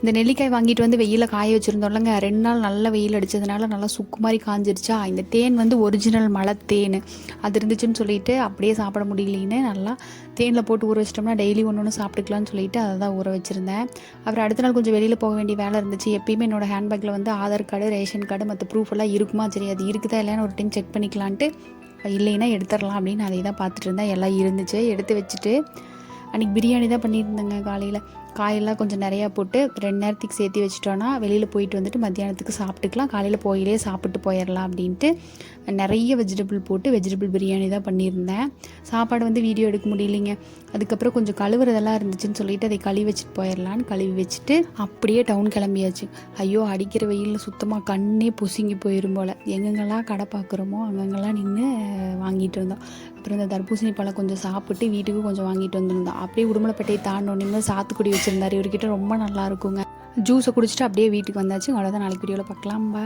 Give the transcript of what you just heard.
இந்த நெல்லிக்காய் வாங்கிட்டு வந்து வெயிலில் காய வச்சுருந்தோம்லங்க, 2 நாள் நல்ல வெயில் அடித்ததுனால நல்லா சுக்கு மாதிரி காஞ்சிருச்சா. இந்த தேன் வந்து ஒரிஜினல் மலை தேன் அது இருந்துச்சுன்னு சொல்லிட்டு அப்படியே சாப்பிட முடியலன்னு நல்லா தேனில் போட்டு ஊற வச்சிட்டோம்னா டெய்லி ஒன்று ஒன்று சாப்பிட்டுக்கலான்னு சொல்லிட்டு அதை தான் ஊற வச்சுருந்தேன். அப்புறம் அடுத்த நாள் கொஞ்சம் வெளியில் போக வேண்டிய வேலை இருந்துச்சு. எப்பயுமே என்னோடய ஹேண்ட்பேக்கில் வந்து ஆதார் கார்டு, ரேஷன் கார்டு, மற்ற ப்ரூஃப் எல்லாம் இருக்குமா, சரி அது இருக்குதா இல்லையான்னு ஒரு டைம் செக் பண்ணிக்கலான்ட்டு, இல்லைன்னா எடுத்துடலாம் அப்படின்னு அதை தான் பார்த்துட்டு இருந்தேன். எல்லாம் இருந்துச்சு, எடுத்து வச்சுட்டு அன்றைக்கி பிரியாணி தான் பண்ணியிருந்தேங்க. காலையில் காயெல்லாம் கொஞ்சம் நிறையா போட்டு 2 நேரத்துக்கு சேர்த்து வச்சிட்டோன்னா வெளியில் போயிட்டு வந்துட்டு மத்தியானத்துக்கு சாப்பிட்டுக்கலாம், காலையில் போயிலே சாப்பிட்டு போயிடலாம் அப்படின்ட்டு நிறைய வெஜிடபிள் போட்டு வெஜிடபிள் பிரியாணி தான் பண்ணியிருந்தேன். சாப்பாடு வந்து வீடியோ எடுக்க முடியலைங்க. அதுக்கப்புறம் கொஞ்சம் கழுவுறதெல்லாம் இருந்துச்சுன்னு சொல்லிட்டு அதை கழுவி வச்சுட்டு போயிடலான்னு கழுவி வச்சுட்டு அப்படியே டவுன் கிளம்பியாச்சு. ஐயோ, அடிக்கிற வெயிலில் சுத்தமாக கண்ணே பொசுங்கி போயிடும் போல். எங்கெங்கெல்லாம் கடை பார்க்குறோமோ அங்கங்கெல்லாம் நின்று வாங்கிட்டு இருந்தோம். அப்புறம் இந்த தர்பூசணி பழம் கொஞ்சம் சாப்பிட்டு வீட்டுக்கு கொஞ்சம் வாங்கிட்டு வந்துருந்தோம். அப்படியே உடுமலைப்பேட்டையை தாண்டோன்னு சாத்துக்குடி வச்சுருந்தார். இவர்கிட்ட ரொம்ப நல்லா இருக்குங்க. ஜூஸை குடிச்சிட்டு அப்படியே வீட்டுக்கு வந்தாச்சு. அவ்வளோதான். நாளைக்கு வீடியோவில் பார்க்கலாம். பாய்.